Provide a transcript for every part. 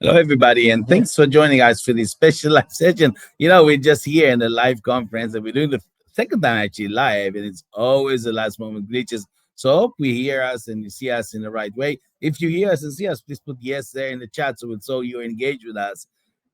Hello, everybody, and thanks for joining us for this special live session. We're just here in the live conference, and we're doing the second time actually live, and it's always the last moment glitches. So I hope you hear us and you see us in the right way. If you hear us and see us, please put yes there in the chat so you're engaged with us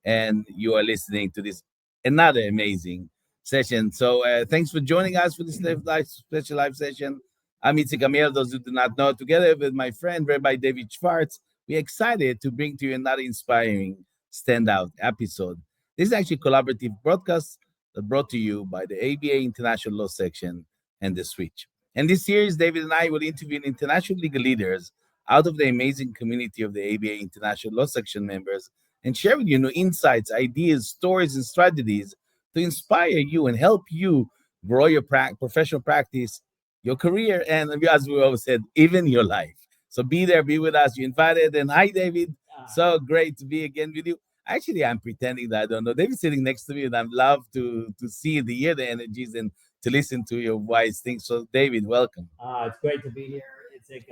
and you are listening to this another amazing session. So thanks for joining us for this special live session. I'm Itzik Amiel, those who do not know, together with my friend Rabbi David Schwarz. We're excited to bring to you another inspiring standout episode. This is actually a collaborative broadcast that brought to you by the ABA International Law Section and The Switch. And this series, David and I will interview international legal leaders out of the amazing community of the ABA International Law Section members and share with you new insights, ideas, stories, and strategies to inspire you and help you grow your professional practice, your career, and as we always said, even your life. So be there, be with us. You're invited. And hi, David. So great to be again with you. Actually, I'm pretending that I don't know. David's sitting next to me, and I'd love to see the hear the energies and to listen to your wise things. So, David, welcome. It's great to be here. Itzik,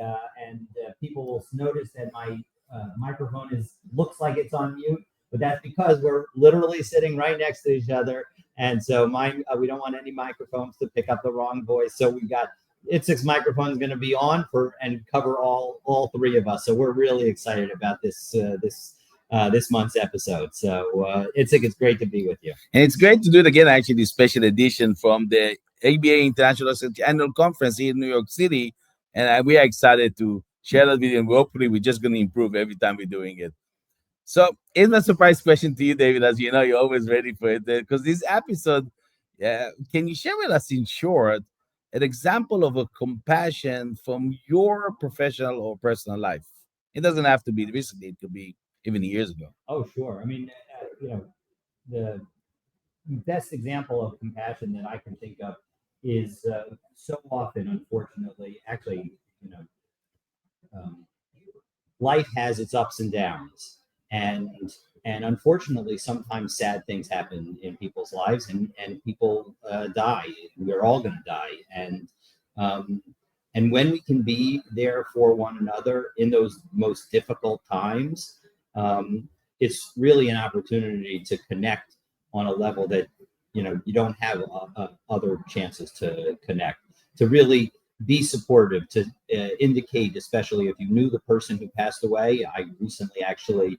and people will notice that my microphone looks like it's on mute, but that's because we're literally sitting right next to each other, and so we don't want any microphones to pick up the wrong voice. So we got Itzik's microphone is going to be on and cover all three of us. So we're really excited about this month's episode. So Itzik, it's great to be with you. And it's great to do it again, actually, this special edition from the ABA International Annual Conference here in New York City. And we are excited to share that video. And hopefully, we're just going to improve every time we're doing it. So, here's a surprise question to you, David. As you know, you're always ready for it. Because this episode, can you share with us in short an example of a compassion from your professional or personal life? It doesn't have to be recently. It could be even years ago. Oh, sure. I mean, the best example of compassion that I can think of is so often, unfortunately, actually, life has its ups and downs, and unfortunately, sometimes sad things happen in people's lives, and people die. We're all going to die, and when we can be there for one another in those most difficult times, it's really an opportunity to connect on a level that you don't have other chances to connect, to really be supportive, to indicate, especially if you knew the person who passed away. I recently actually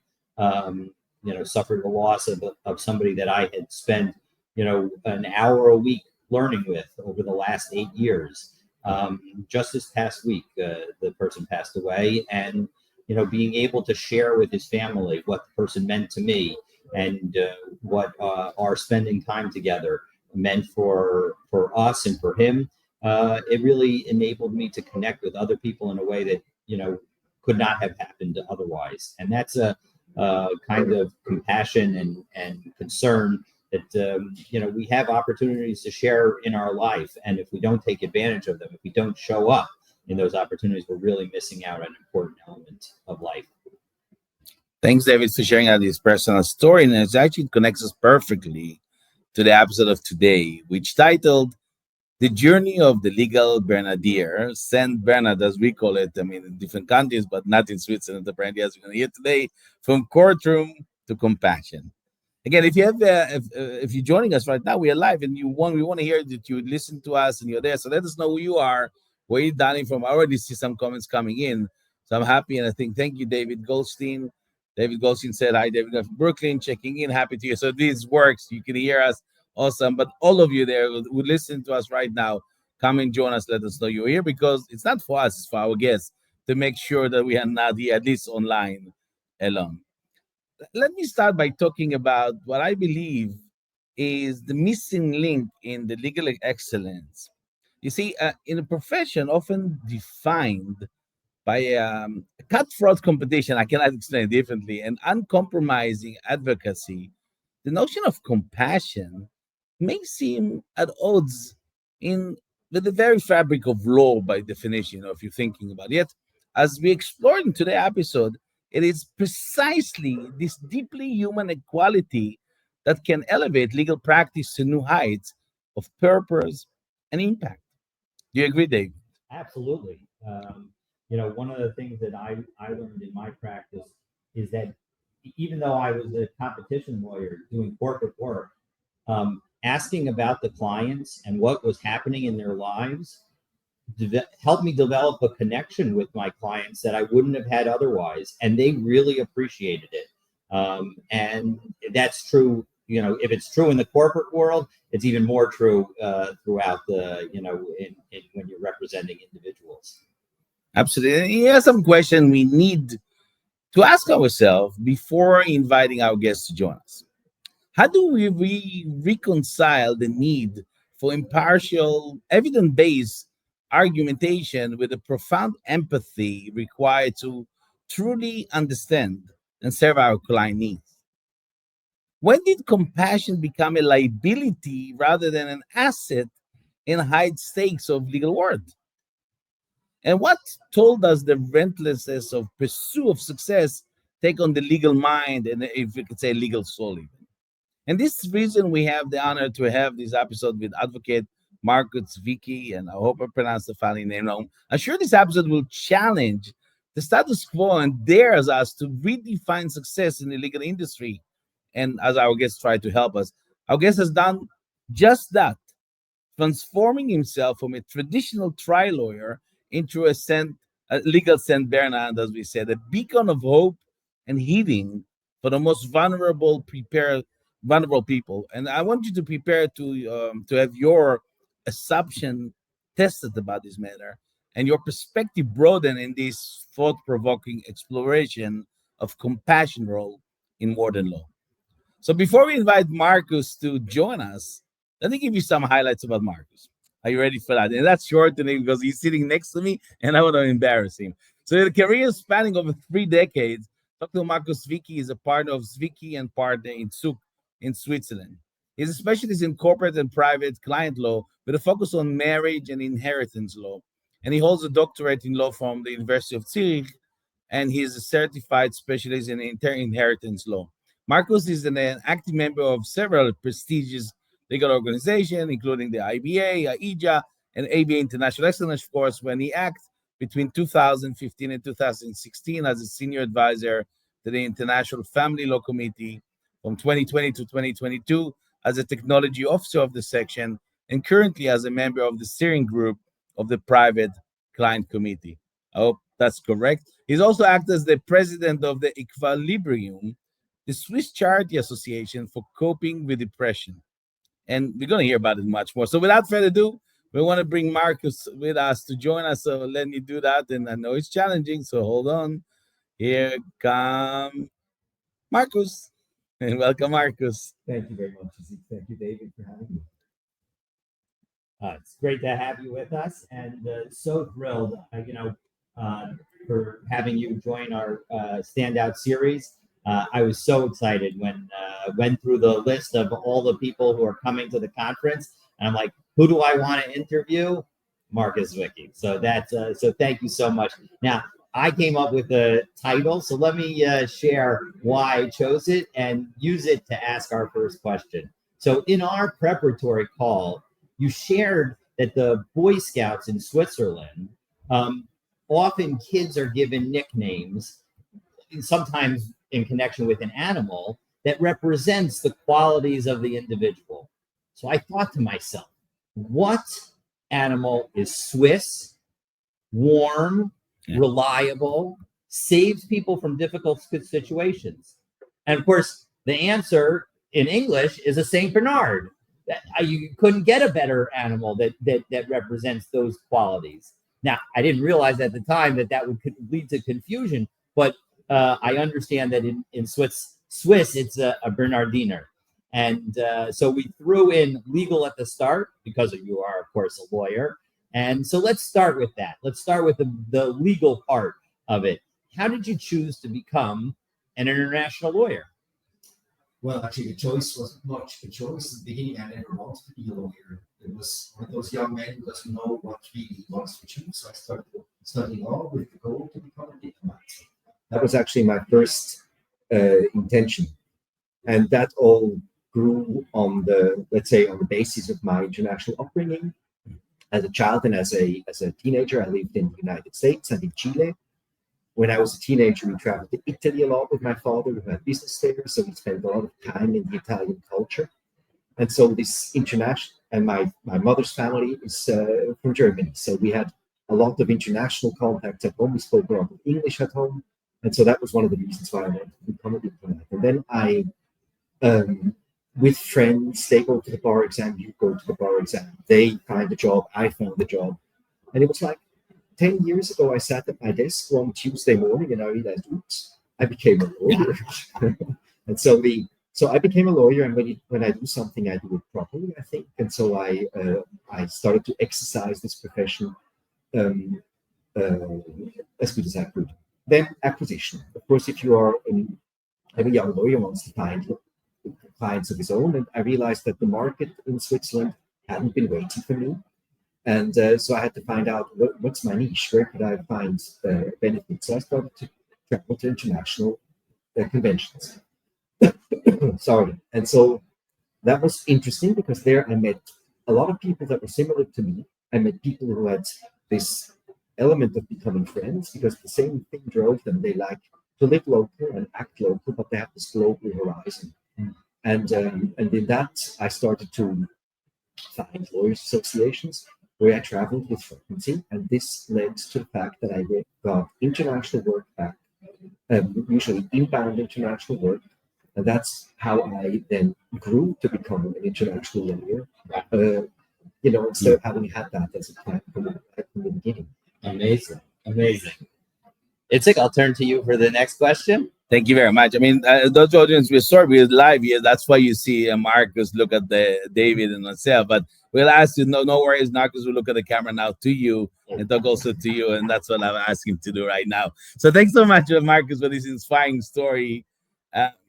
suffered the loss of somebody that I had spent an hour a week learning with over the last 8 years. Just this past week, the person passed away, and being able to share with his family what the person meant to me, and what our spending time together meant for us and for him, it really enabled me to connect with other people in a way that could not have happened otherwise. And that's a kind of compassion and concern that we have opportunities to share in our life, and if we don't take advantage of them, if we don't show up in those opportunities, we're really missing out on an important element of life. Thanks, David, for sharing out this personal story, and it actually connects us perfectly to the episode of today, which titled "The Journey of the Legal Bernhardiner," Saint Bernard, as we call it. I mean, in different countries, but not in Switzerland. Apparently, as we're going to hear today, from courtroom to compassion. Again, if you're joining us right now, we are live, and we want to hear that you listen to us and you're there. So let us know who you are, where you're dialing from. I already see some comments coming in, so I'm happy, and I think thank you, David Goldstein. David Goldstein said, "Hi, David from Brooklyn, checking in. Happy to hear." So this works. You can hear us. Awesome. But all of you there who listen to us right now, come and join us. Let us know you're here, because it's not for us, it's for our guests to make sure that we are not here, at least online, alone. Let me start by talking about what I believe is the missing link in the legal excellence. You see, in a profession often defined by a cutthroat competition, I cannot explain it differently, and uncompromising advocacy, the notion of compassion may seem at odds in with the very fabric of law by definition, if you're thinking about it. Yet, as we explored in today's episode, it is precisely this deeply human equality that can elevate legal practice to new heights of purpose and impact. Do you agree, Dave? Absolutely. One of the things that I learned in my practice is that even though I was a competition lawyer doing corporate work, asking about the clients and what was happening in their lives helped me develop a connection with my clients that I wouldn't have had otherwise, and they really appreciated it. And that's true. If it's true in the corporate world, it's even more true throughout the when you're representing individuals. Absolutely. And here's some question we need to ask ourselves before inviting our guests to join us. How do we reconcile the need for impartial, evidence based argumentation with the profound empathy required to truly understand and serve our client needs? When did compassion become a liability rather than an asset in high stakes of legal world? And what told us the relentlessness of pursuit of success take on the legal mind and, if we could say, legal soul even? And this reason we have the honor to have this episode with advocate Markus Zwicky, and I hope I pronounced the family name wrong. I'm sure this episode will challenge the status quo and dares us to redefine success in the legal industry. And as our guest tried to help us, our guest has done just that, transforming himself from a traditional trial lawyer into a legal Saint Bernard, as we said, a beacon of hope and healing for the most vulnerable people. And I want you to prepare to have your assumption tested about this matter and your perspective broadened in this thought-provoking exploration of compassion role in modern law. So before we invite Markus to join us, let me give you some highlights about Markus. Are you ready for that? And that's short today because he's sitting next to me and I want to embarrass him. So the career spanning over 3 decades, Dr. Markus Zwicky is a partner of Zwicky and Partner in Zug in Switzerland. He's a specialist in corporate and private client law with a focus on marriage and inheritance law. And he holds a doctorate in law from the University of Zurich, and he is a certified specialist in inheritance law. Markus is an active member of several prestigious legal organizations, including the IBA, AIJA, and ABA International Excellence, of course, when he acted between 2015 and 2016 as a senior advisor to the International Family Law Committee, from 2020 to 2022 as a technology officer of the section, and currently as a member of the steering group of the Private Client Committee. I hope that's correct. He's also acted as the president of the Equilibrium, the Swiss Charity Association for Coping with Depression. And we're going to hear about it much more. So without further ado, we want to bring Markus with us to join us. So let me do that. And I know it's challenging, so hold on. Here come Markus. And welcome, Markus. Thank you very much, Itzik. Thank you, David, for having me. It's great to have you with us, and so thrilled, for having you join our standout series. I was so excited when I went through the list of all the people who are coming to the conference, and I'm like, who do I want to interview? Markus Zwicky. So that's so thank you so much. Now, I came up with the title, so let me share why I chose it and use it to ask our first question. So in our preparatory call, you shared that the Boy Scouts in Switzerland, often kids are given nicknames, sometimes in connection with an animal, that represents the qualities of the individual. So I thought to myself, what animal is Swiss, warm, reliable, saves people from difficult situations? And of course, the answer in English is a Saint Bernard. You couldn't get a better animal that represents those qualities. Now, I didn't realize at the time that would lead to confusion, but I understand that in Swiss it's a Bernhardiner. And so we threw in legal at the start because you are, of course, a lawyer. And so let's start with that. Let's start with the legal part of it. How did you choose to become an international lawyer? Well, actually, the choice wasn't much a choice. At the beginning, I never wanted to be a lawyer. It was one of those young men who doesn't know what he wants to choose. So I started studying law with the goal to become a diplomat. That was actually my first intention. And that all grew on the basis of my international upbringing. As a child and as a teenager, I lived in the United States and in Chile. when I was a teenager, we traveled to Italy a lot with my father. We had business there, so we spent a lot of time in the Italian culture. And so this international, and my mother's family is from Germany. So we had a lot of international contacts at home. We spoke a lot of English at home. And so that was one of the reasons why I wanted to become a diplomat. And then with friends, they go to the bar exam, you go to the bar exam. They find a job, I found a job. And it was like 10 years ago, I sat at my desk one Tuesday morning and I realized, oops, I became a lawyer. And so I became a lawyer, and when I do something, I do it properly, I think. And so I started to exercise this profession as good as I could. Then acquisition. Of course, if you are a young lawyer wants to find clients of his own, and I realized that the market in Switzerland hadn't been waiting for me. And so I had to find out what's my niche, where could I find benefits. So I started to travel to international conventions. Sorry. And so that was interesting because there I met a lot of people that were similar to me. I met people who had this element of becoming friends because the same thing drove them. They like to live local and act local, but they have this global horizon. And in that, I started to find lawyers' associations where I traveled with frequency. And this led to the fact that I got international work back, usually inbound international work. And that's how I then grew to become an international lawyer, instead of having had that as a plan from the beginning. Amazing. Itzik, I'll turn to you for the next question. Thank you very much. I mean, those audience, we're live here. That's why you see Markus look at David and myself. But we'll ask you, no worries, Markus will look at the camera now to you and talk also to you. And that's what I'm asking to do right now. So thanks so much, Markus, for this inspiring story.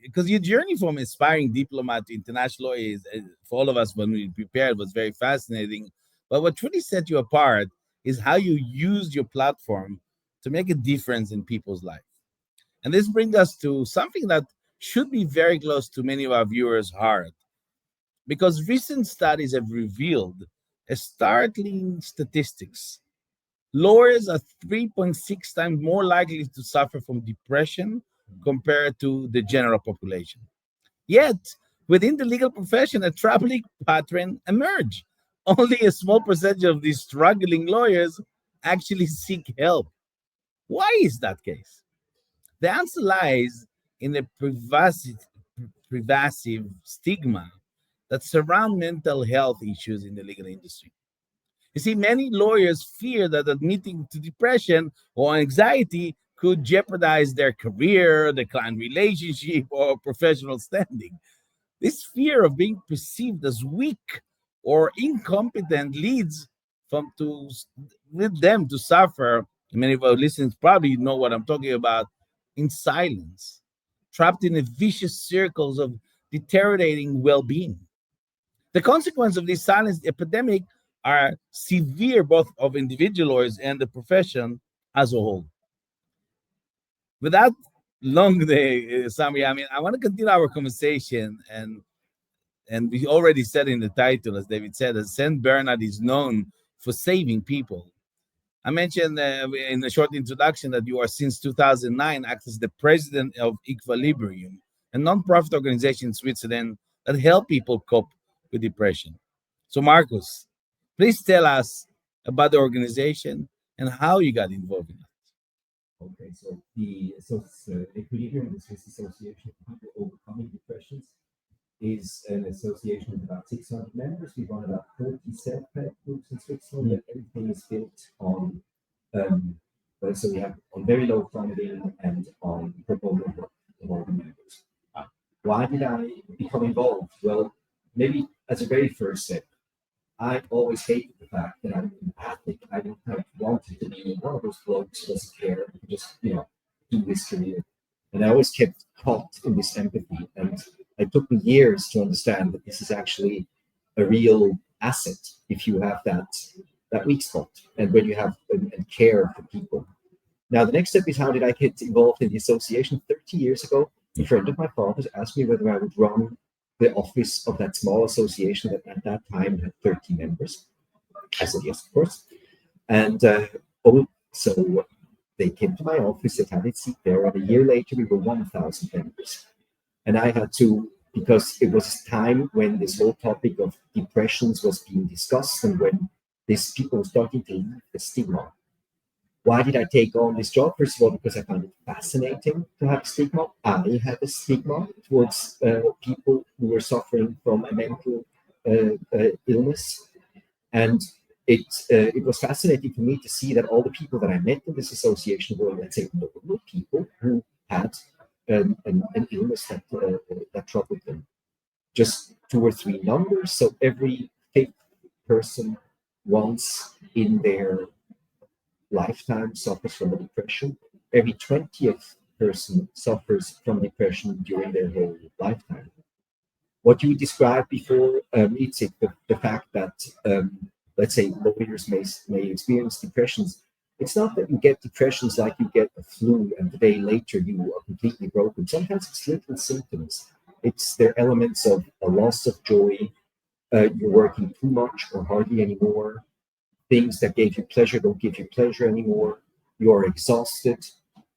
Because your journey from inspiring diplomat to international lawyer is, for all of us when we prepared, was very fascinating. But what truly set you apart is how you used your platform to make a difference in people's lives. And this brings us to something that should be very close to many of our viewers' heart, because recent studies have revealed a startling statistics. Lawyers are 3.6 times more likely to suffer from depression compared to the general population. Yet, within the legal profession, a troubling pattern emerged. Only a small percentage of these struggling lawyers actually seek help. Why is that case? The answer lies in the pervasive stigma that surround mental health issues in the legal industry. You see, many lawyers fear that admitting to depression or anxiety could jeopardize their career, the client relationship, or professional standing. This fear of being perceived as weak or incompetent leads with them to suffer. Many of our listeners probably know what I'm talking about, in silence, trapped in a vicious circles of deteriorating well-being. The consequence of this silence epidemic are severe, both of individual lawyers and the profession as a whole. Without long summary, I mean, I want to continue our conversation, and we already said in the title, as David said, that St. Bernard is known for saving people. I mentioned in a short introduction that you are since 2009 act as the president of Equilibrium, a non-profit organization in Switzerland that help people cope with depression. So Markus, please tell us about the organization and how you got involved in it. Okay, so Equilibrium, the Swiss Association of People Overcoming Depressions, is an association with about 600 members. We run about 30 self-help groups in Switzerland, and everything is built on, so we have on very low funding and on pro bono work of all the members. Why did I become involved? Well, maybe as a very first step, I always hated the fact that I'm an athlete. I didn't wanted to be one of those blokes who doesn't care, just, do this career. And I always kept caught in this empathy. And it took me years to understand that this is actually a real asset if you have that weak spot and when you have and care for people. Now, the next step is, how did I get involved in the association? 30 years ago, a friend of my father's asked me whether I would run the office of that small association that at that time had 30 members. I said yes, of course. And so they came to my office, they had its seat there, and a year later we were 1,000 members. And I had to, because it was a time when this whole topic of depressions was being discussed and when these people were starting to leave the stigma. Why did I take on this job? First of all, because I found it fascinating to have a stigma. I had a stigma towards people who were suffering from a mental illness. And it was fascinating for me to see that all the people that I met in this association were, let's say, normal people who had an illness that troubled them. Just 2 or 3 numbers. So every 5th person once in their lifetime suffers from a depression. Every 20th person suffers from depression during their whole lifetime. What you described before, Itzik, the fact that, let's say, lawyers may experience depressions, it's not that you get depressions like you get a flu and the day later you are completely broken. Sometimes it's little symptoms. It's their elements of a loss of joy, you're working too much or hardly anymore, things that gave you pleasure don't give you pleasure anymore, you're exhausted,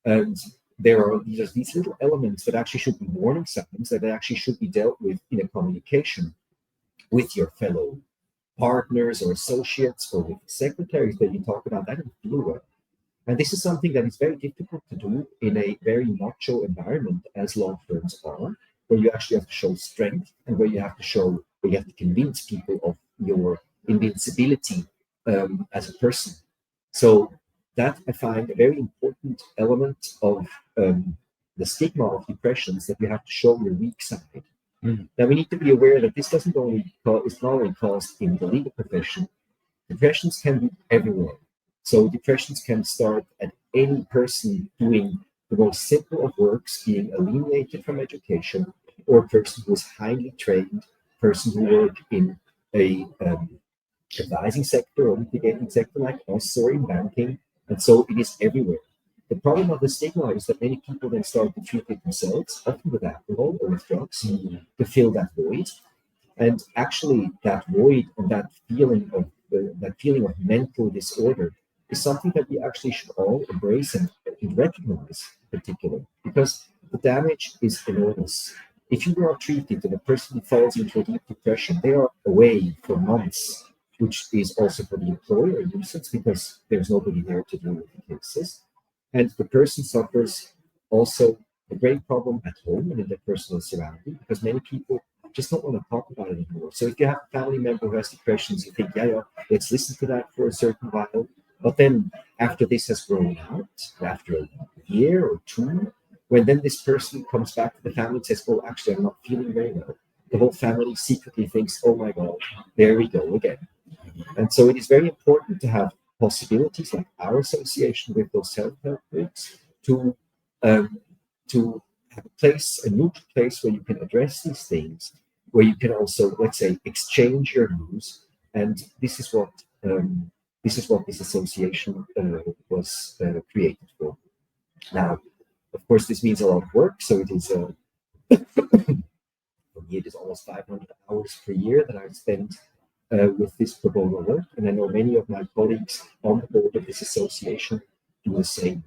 and there are these little elements that actually should be warning signs that actually should be dealt with in a communication with your fellow partners or associates or with secretaries that you talk about. That don't feel well. And this is something that is very difficult to do in a very macho environment as law firms are, where you actually have to show strength and where you have to convince people of your invincibility as a person. So that I find a very important element of the stigma of depressions, that you have to show your weak side. Now we need to be aware that this it's not only caused in the legal profession. Depressions can be everywhere. So depressions can start at any person doing the most simple of works, being alienated from education, or a person who is highly trained, person who works in a advising sector or litigating sector like us, or in banking, and so it is everywhere. The problem of the stigma is that many people then start to treat it themselves, often with alcohol or with drugs, to fill that void. And actually, that void and that feeling of mental disorder is something that we actually should all embrace and recognize, in particular, because the damage is enormous. If you are treated and a person falls into a deep depression, they are away for months, which is also for the employer a nuisance because there's nobody there to deal with the cases. And the person suffers also a great problem at home and in their personal surrounding, because many people just don't want to talk about it anymore. So if you have a family member who has depressions, you think, yeah, let's listen to that for a certain while. But then after this has grown out, after a year or 2, when then this person comes back to the family and says, oh, actually, I'm not feeling very well, the whole family secretly thinks, oh my God, there we go again. And so it is very important to have possibilities like our association with those self-help groups to have a place, a neutral place where you can address these things, where you can also, let's say, exchange your views. And this is what this association was created for. Now, of course, this means a lot of work. So it is, for me, it is almost 500 hours per year that I've spent with this pro bono work. And I know many of my colleagues on the board of this association do the same.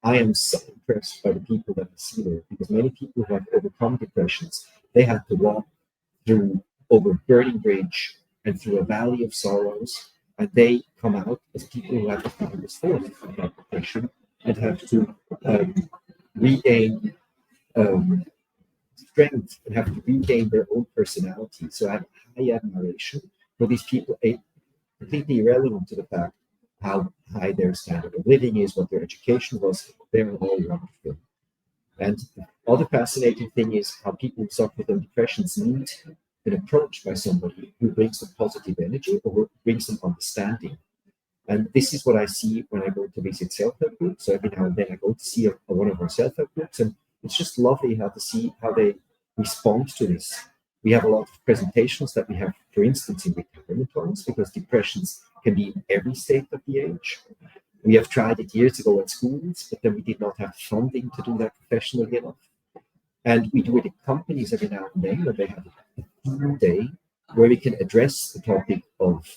I am so impressed by the people that I see there, because many people who have overcome depressions, they had to walk over a burning bridge and through a valley of sorrows, and they come out as people who have the finest form of that depression and have to regain strength and have to regain their own personality. So I have high admiration for these people, completely irrelevant to the fact how high their standard of living is, what their education was. They're all wonderful. And the other fascinating thing is how people who suffer from depressions need an approach by somebody who brings them positive energy or brings them understanding. And this is what I see when I go to visit self-help groups. So every now and then I go to see one of our self-help groups, and it's just lovely how to see how they respond to this. We have a lot of presentations that we have, for instance, in retirement homes, because depressions can be in every state of the age. We have tried it years ago at schools, but then we did not have funding to do that professionally enough. And we do it in companies every now and then, where they have a theme day where we can address the topic of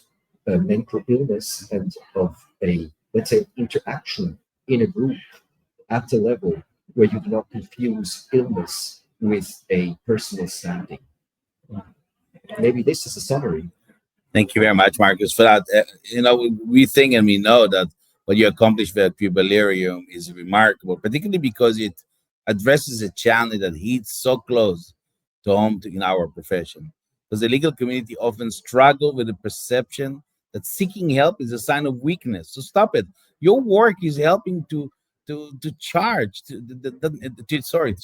mental illness and of a, let's say, interaction in a group at a level where you do not confuse illness with a personal standing. Maybe this is a summary. Thank you very much, Marcus, for that. We think and we know that what you accomplished with Pubalerium is remarkable, particularly because it addresses a challenge that hits so close to home in our profession. Because the legal community often struggle with the perception that seeking help is a sign of weakness. So stop it. Your work is helping to charge to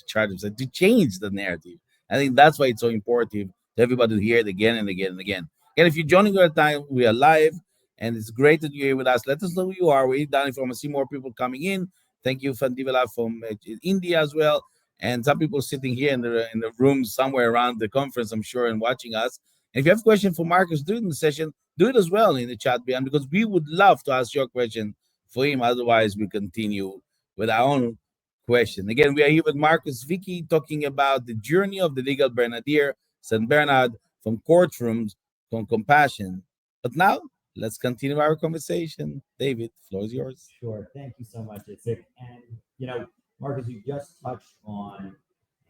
charge to change the narrative. I think that's why it's so important to everybody to hear it again and again and again. And if you're joining our time, we are live, and it's great that you're here with us. Let us know who you are. We're down if you want to see more people coming in. Thank you, Fandivala from India as well, and some people sitting here in the room somewhere around the conference, I'm sure, and watching us. And if you have a question for Marcus during the session, do it as well in the chat beyond, because we would love to ask your question for him. Otherwise, we continue with our own question. Again, we are here with Markus Zwicky talking about the journey of the Legal Bernhardiner, St. Bernard, from courtrooms, from compassion. But now, let's continue our conversation. David, the floor is yours. Sure. Thank you so much, Itzik. And, Marcus, you just touched on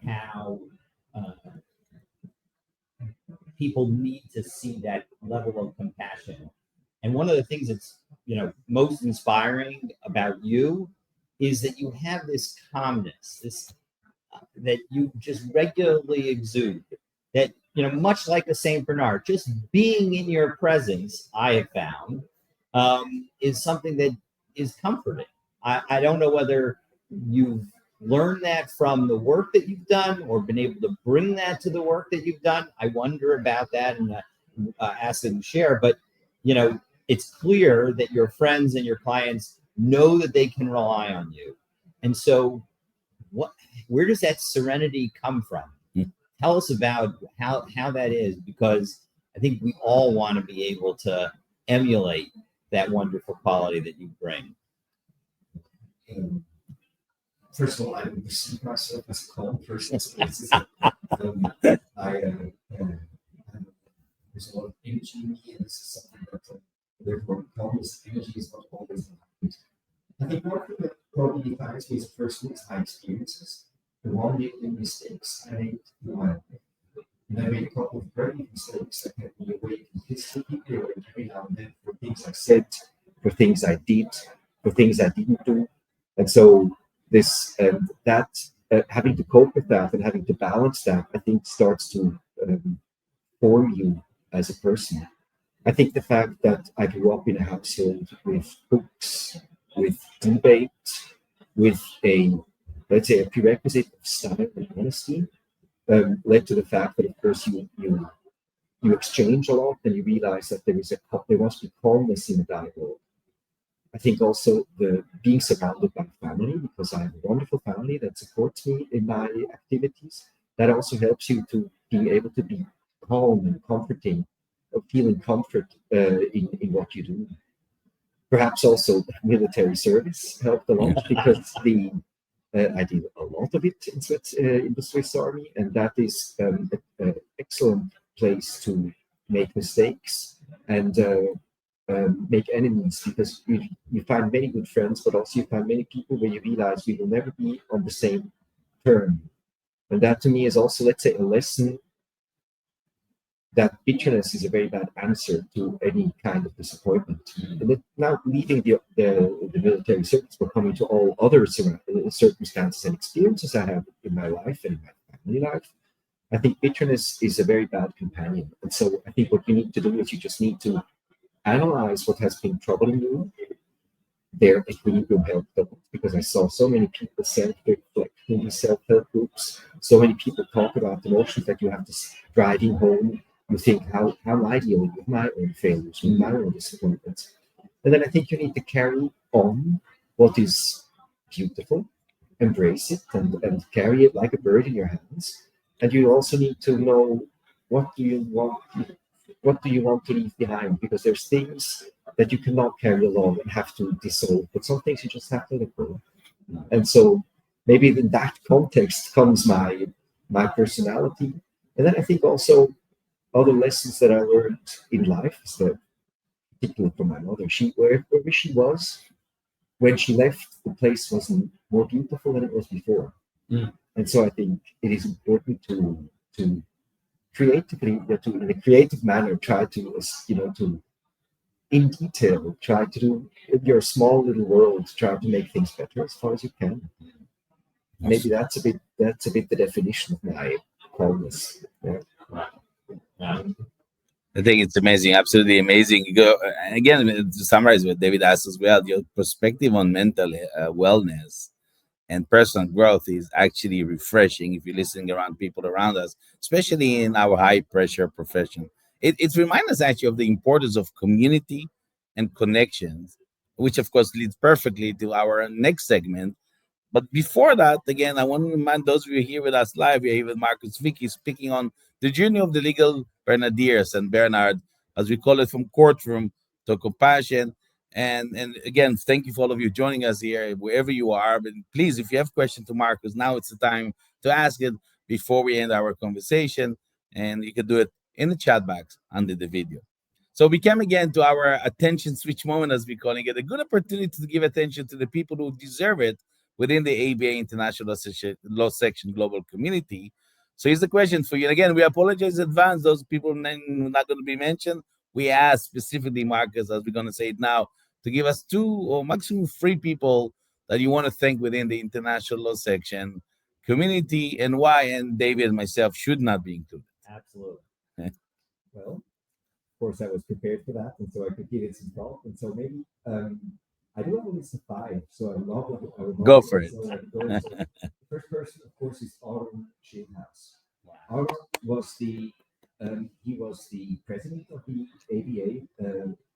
how people need to see that level of compassion. And one of the things that's, most inspiring about you is that you have this calmness, this that you just regularly exude. That, much like the Saint Bernard, just being in your presence, I have found, is something that is comforting. I don't know whether you've learned that from the work that you've done or been able to bring that to the work that you've done. I wonder about that and ask them to share. But, it's clear that your friends and your clients know that they can rely on you. And so where does that serenity come from? Tell us about how that is, because I think we all want to be able to emulate that wonderful quality that you bring. First of all, I would perceive myself as a calm person. There's a lot of energy in me, and this is something that therefore calmness, energy is not always aligned. I think one thing that probably defines me as a person is my experiences. The one making mistakes I made in my life. And I made a couple of very mistakes that kept me awake consistently, every now and then, for things I said, for things I did, for things I didn't do. And so this having to cope with that and having to balance that, I think starts to form you as a person. I think the fact that I grew up in a household with books, with debate, with let's say a prerequisite of style and honesty, led to the fact that, of course, you exchange a lot and you realize that there must be calmness in the dialogue. I think also the being surrounded by family, because I have a wonderful family that supports me in my activities, that also helps you to be able to be calm and comforting, of feeling comfort in what you do. Perhaps also military service helped a lot, because I did a lot of it in the Swiss Army, and that is an excellent place to make mistakes and make enemies, because you find many good friends, but also you find many people where you realize we will never be on the same term. And that to me is also, let's say, a lesson that bitterness is a very bad answer to any kind of disappointment. And now leaving the military service, but coming to all other circumstances and experiences I have in my life and in my family life, I think bitterness is a very bad companion. And so I think what you need to do is you just need to analyze what has been troubling you. Their equilibrium helped a lot, because I saw so many people self-reflect in these self-help groups. So many people talk about the emotions that you have to driving home. You think, how am I dealing with my own failures, with my own disappointments? And then I think you need to carry on what is beautiful, embrace it, and carry it like a bird in your hands. And you also need to know what do you want to leave behind, because there's things that you cannot carry along and have to dissolve, but some things you just have to let go. And so maybe in that context comes my personality. And then I think also other lessons that I learned in life is that, particularly from my mother, wherever she was, when she left, the place wasn't more beautiful than it was before. And so I think it is important to creatively, in a creative manner, try to, to in detail, try to do in your small little world, try to make things better as far as you can. Maybe that's a bit the definition of my calmness. Yeah. I think it's amazing, absolutely amazing. You go, and again, to summarize what David asked as well, your perspective on mental wellness and personal growth is actually refreshing if you're listening around people around us, especially in our high pressure profession. It reminds us actually of the importance of community and connections, which of course leads perfectly to our next segment. But before that, again, I want to remind those of you here with us live. We're here with Markus Zwicky speaking on the journey of the legal Bernardiers and Bernard, as we call it, from courtroom to compassion. And again, thank you for all of you joining us here, wherever you are. But please, if you have questions to Markus, now it's the time to ask it before we end our conversation. And you can do it in the chat box under the video. So we come again to our attention switch moment, as we're calling it, a good opportunity to give attention to the people who deserve it within the ABA International Law Section Global Community. So here's the question for you. And again, we apologize in advance. Those people not going to be mentioned. We asked specifically, Markus, as we're going to say it now, to give us 2 or maximum 3 people that you want to thank within the International Law Section community and why. And David and myself should not be included. Absolutely. Well, of course, I was prepared for that, and so I could give it some thought. And so maybe I do have a list of 5, so I would Go for it. So the first person, of course, is Aaron Schildhaus. Aaron was he was the president of the ABA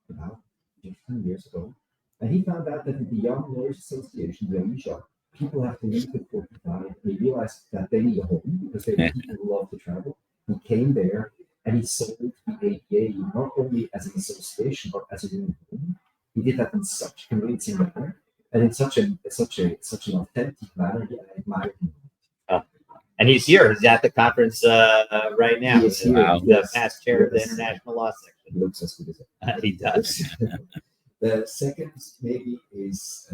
about 15 years ago, and he found out that in the Young Lawyers Association, the USHA, people have to leave at 45. They realized that they need a home because they are people who love to travel. He came there and he sold the ABA not only as an association but as a new home. He did that in such a convincing manner and in such an authentic manner that I admire him. And he's here. He's at the conference right now. He is here. Wow. The past chair of the International Law Section. He looks as good as it. He does. The second maybe is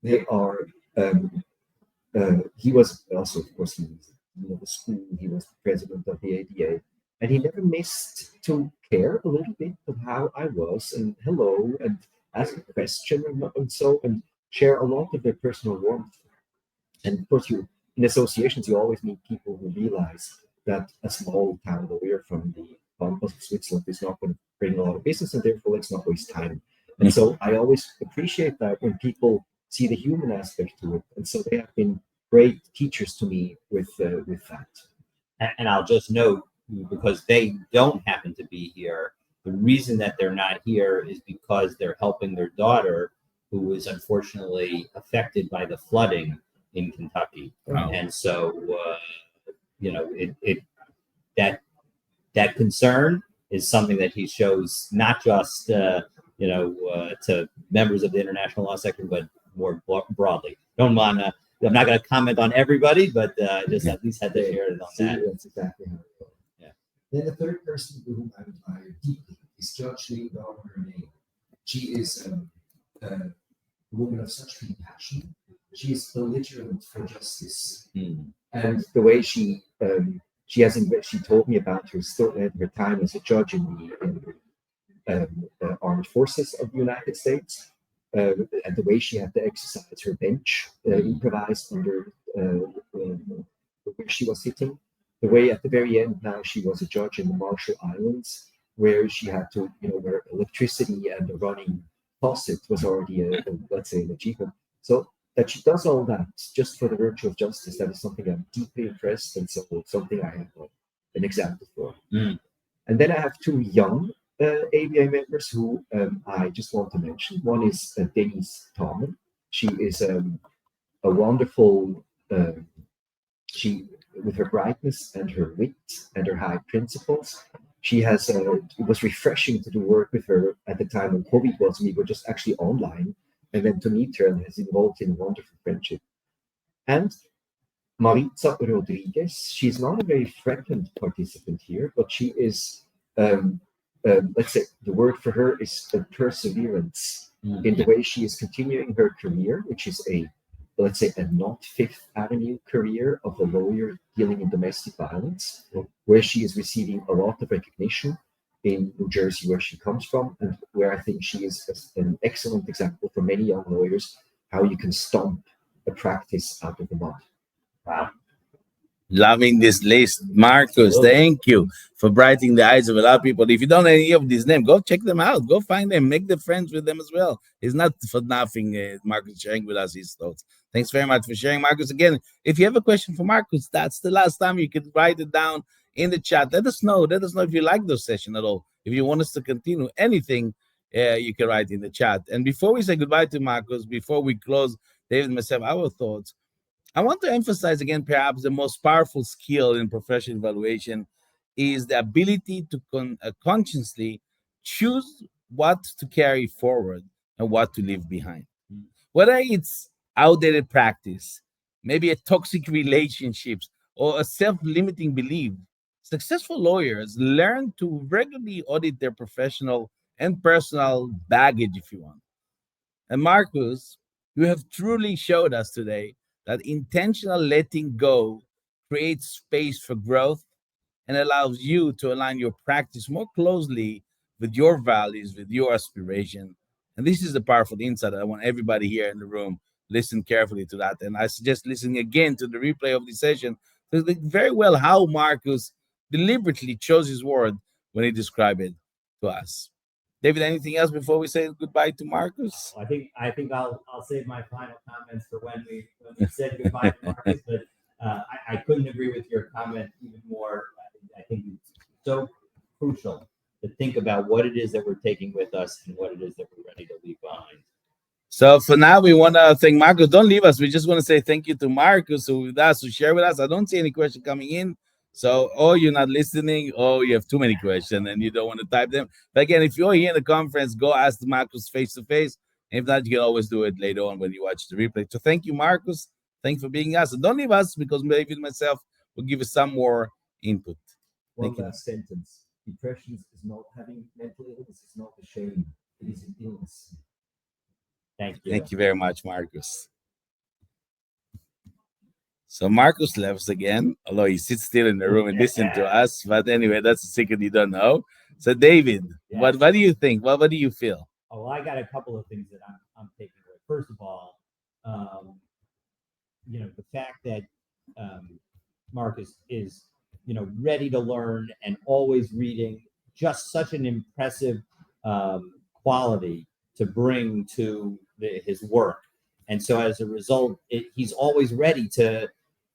they are. He was also, of course, he was the school. He was the president of the ADA, and he never missed to care a little bit of how I was and hello and ask a question and share a lot of their personal warmth. And of course, in associations, you always meet people who realize that a small town lawyer from the pampas of Switzerland is not going to bring a lot of business, and therefore let's not waste time. And so I always appreciate that when people see the human aspect to it. And so they have been great teachers to me with that. And I'll just note, because they don't happen to be here, the reason that they're not here is because they're helping their daughter, who was unfortunately affected by the flooding in Kentucky. Wow. And so, that concern is something that he shows not just, to members of the International Law Section, but more broadly. I'm not going to comment on everybody, but just at least had to share it on that. That's exactly how it goes. Yeah. Then the third person whom I admire deeply is Judge Legal Bernhardiner. She is a woman of such compassion. She is belligerent for justice, and the way she told me about her time as a judge in the armed forces of the United States, and the way she had to exercise her bench, improvised under where she was sitting. The way at the very end now she was a judge in the Marshall Islands, where she had to, where electricity and a running faucet was already let's say an achievement. So that she does all that just for the virtue of justice, that is something I'm deeply impressed, and so something I have an example for. And then I have 2 young ABA members who I just want to mention. One is Denise Tallman. She is a wonderful, with her brightness and her wit and her high principles. She has, it was refreshing to do work with her at the time when COVID was, we were just actually online, and then to meet her and has involved in a wonderful friendship. And Maritza Rodriguez, she's not a very frequent participant here, but she is let's say the word for her is perseverance in the way she is continuing her career, which is let's say, a not Fifth Avenue career of a lawyer dealing in domestic violence, where she is receiving a lot of recognition in New Jersey, where she comes from, and where I think she is an excellent example for many young lawyers how you can stomp a practice out of the mud. Wow. Loving this list. Markus, thank you for brightening the eyes of a lot of people. If you don't know any of these names, go check them out. Go find them. Make the friends with them as well. It's not for nothing, Markus sharing with us his thoughts. Thanks very much for sharing, Markus. Again, if you have a question for Markus, that's the last time you can write it down in the chat. Let us know. Let us know if you like those sessions at all. If you want us to continue anything, you can write in the chat. And before we say goodbye to Markus, before we close, David and myself, our thoughts, I want to emphasize again, perhaps the most powerful skill in professional evaluation is the ability to consciously choose what to carry forward and what to leave behind. Whether it's outdated practice, maybe a toxic relationships, or a self-limiting belief, successful lawyers learn to regularly audit their professional and personal baggage, if you want. And Markus, you have truly showed us today that intentional letting go creates space for growth and allows you to align your practice more closely with your values, with your aspiration. And this is the powerful insight. I want everybody here in the room listen carefully to that. And I suggest listening again to the replay of this session to think very well how Markus deliberately chose his word when he described it to us. David, anything else before we say goodbye to Markus? I think I'll save my final comments for when we said goodbye to Markus, but I couldn't agree with your comment even more. I think it's so crucial to think about what it is that we're taking with us and what it is that we're ready to leave behind. So for now, we want to thank Markus. Don't leave us. We just want to say thank you to Markus who with us, who share with us. I don't see any question coming in. So, or you're not listening, or you have too many questions and you don't want to type them. But again, if you're here in the conference, go ask Markus face to face. If not, you can always do it later on when you watch the replay. So thank you, Markus. Thanks for being us. And don't leave us because maybe myself will give you some more input. One last sentence. Depression is not having mental illness. It's not a shame. It is an illness. Thank you. Thank you very much, Markus. So Markus left again, although he sits still in the room and listens to us. But anyway, that's a secret you don't know. So David, what do you think? What do you feel? Oh, well, I got a couple of things that I'm taking away. First of all, the fact that Markus is, ready to learn and always reading, just such an impressive quality to bring to his work. And so as a result, he's always ready to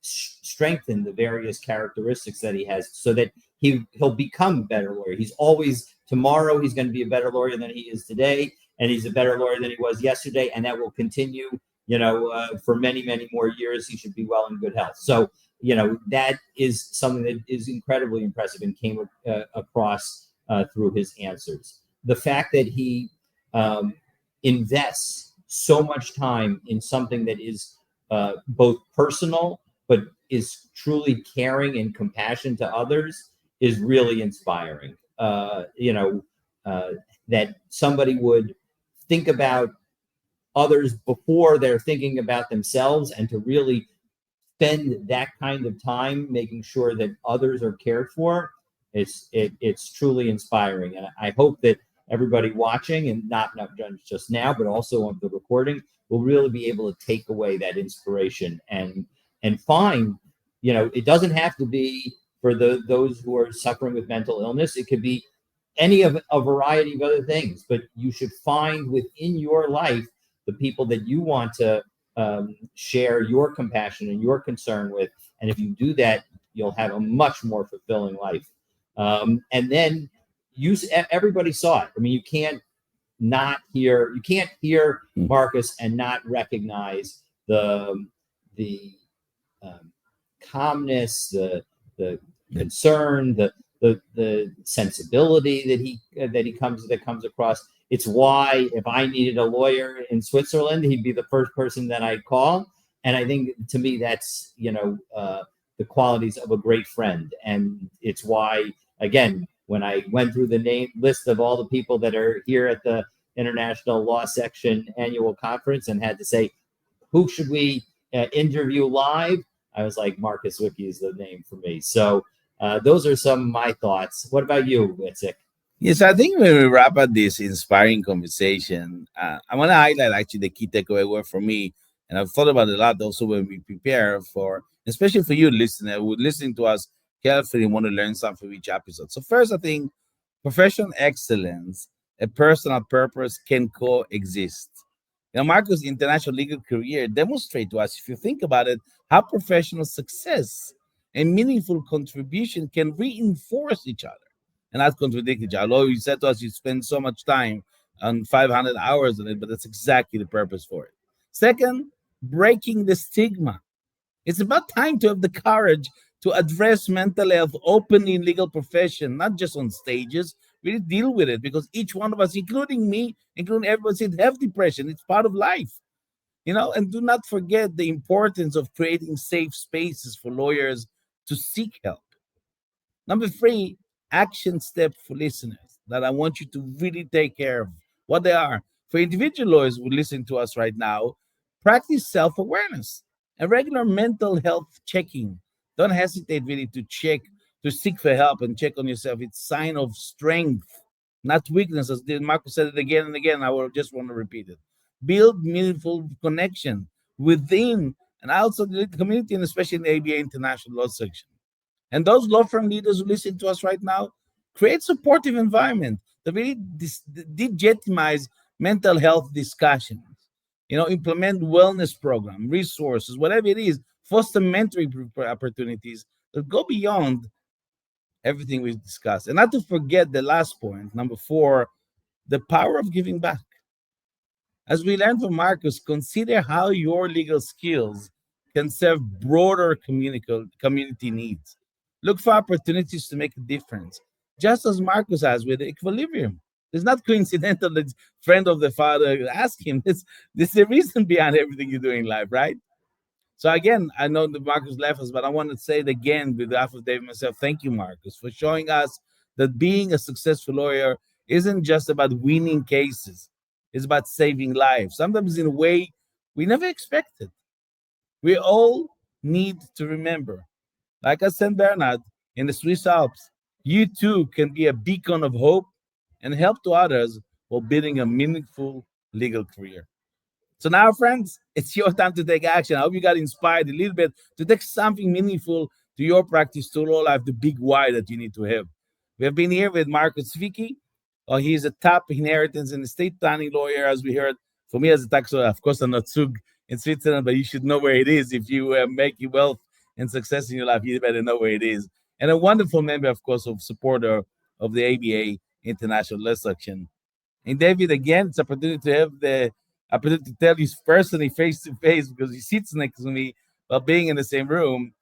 strengthen the various characteristics that he has so that he'll become a better lawyer. Tomorrow he's going to be a better lawyer than he is today, and he's a better lawyer than he was yesterday, and that will continue, for many, many more years. He should be well in good health. So, that is something that is incredibly impressive and came across through his answers. The fact that he invests so much time in something that is both personal, but is truly caring and compassion to others is really inspiring. That somebody would think about others before they're thinking about themselves, and to really spend that kind of time making sure that others are cared for, it's truly inspiring. And I hope that everybody watching, and not just now, but also on the recording, will really be able to take away that inspiration and find, it doesn't have to be for those who are suffering with mental illness. It could be any of a variety of other things, but you should find within your life the people that you want to share your compassion and your concern with. And if you do that, you'll have a much more fulfilling life. And then everybody saw it. I mean, you can't hear Markus and not recognize the calmness, the concern, the sensibility that comes across. It's why if I needed a lawyer in Switzerland, he'd be the first person that I'd call. And I think, to me, that's the qualities of a great friend. And it's why, again, when I went through the name list of all the people that are here at the International Law Section Annual Conference and had to say, who should we interview live? I was like, Markus Zwicky is the name for me. So those are some of my thoughts. What about you, Itzik? Yes, I think when we wrap up this inspiring conversation, I want to highlight actually the key takeaway word for me, and I've thought about it a lot also when we prepare for, especially for you listener, who listening to us carefully and want to learn something from each episode. So first, I think professional excellence and personal purpose can coexist. Marcus' international legal career demonstrate to us, if you think about it, how professional success and meaningful contribution can reinforce each other and not contradict each other. Although you said to us you spend so much time on 500 hours on it, but that's exactly the purpose for it. Second, breaking the stigma. It's about time to have the courage to address mental health openly in legal profession, not just on stages. Really deal with it because each one of us, including me, including everybody, said have depression. It's part of life, and do not forget the importance of creating safe spaces for lawyers to seek help. Number three, action step for listeners that I want you to really take care of what they are. For individual lawyers who listen to us right now, practice self awareness and regular mental health checking. Don't hesitate really to check, to seek for help and check on yourself. It's sign of strength, not weakness. As Marcus said it again and again, I will just want to repeat it. Build meaningful connection within and outside the community, and especially in the ABA International Law Section. And those law firm leaders who listen to us right now, create supportive environment that really legitimize mental health discussions. Implement wellness program, resources, whatever it is, foster mentoring opportunities that go beyond everything we've discussed. And not to forget the last point, number four, the power of giving back. As we learned from Marcus, consider how your legal skills can serve broader community needs. Look for opportunities to make a difference, just as Marcus has with the equilibrium. It's not coincidental that friend of the father asked him. This is the reason behind everything you do in life, right? So again, I know that Marcus left us, but I want to say it again with behalf of David and myself. Thank you, Marcus, for showing us that being a successful lawyer isn't just about winning cases. It's about saving lives, sometimes in a way we never expected. We all need to remember, like at St. Bernard in the Swiss Alps, you too can be a beacon of hope and help to others while building a meaningful legal career. So now, friends, it's your time to take action. I hope you got inspired a little bit to take something meaningful to your practice, to law life, the big why that you need to have. We have been here with Markus Zwicky. He is a top inheritance and estate planning lawyer, as we heard. For me as a tax lawyer, of course, I'm not Zug in Switzerland, but you should know where it is. If you make your wealth and success in your life, you better know where it is. And a wonderful member, of course, of supporter of the ABA International Law Section. And David, again, it's an opportunity to have the opportunity to tell you personally, face to face, because he sits next to me while being in the same room.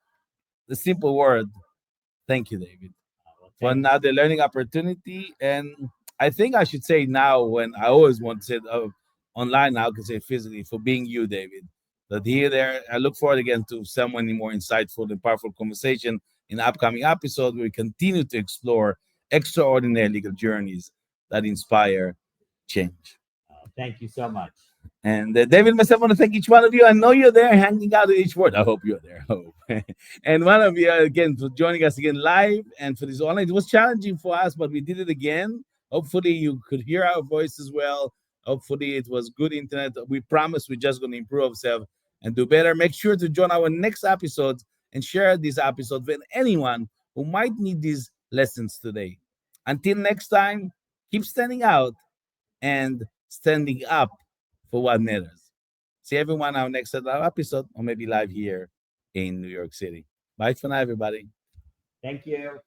The simple word, thank you, David, for another learning opportunity. And I think I should say now, when I always want to say it online, now I can say physically, for being you, David. That here, there, I look forward again to someone more insightful and powerful conversation in the upcoming episode where we continue to explore extraordinary legal journeys that inspire change. Thank you so much. And David and myself want to thank each one of you. I know you're there hanging out at each word. I hope you're there. I hope. And one of you, again, for joining us again live and for this online. It was challenging for us, but we did it again. Hopefully, you could hear our voice as well. Hopefully, it was good internet. We promise we're just going to improve ourselves and do better. Make sure to join our next episode and share this episode with anyone who might need these lessons today. Until next time, keep standing out and standing up for what matters. See everyone on our next episode, or maybe live here in New York City. Bye for now, everybody. Thank you.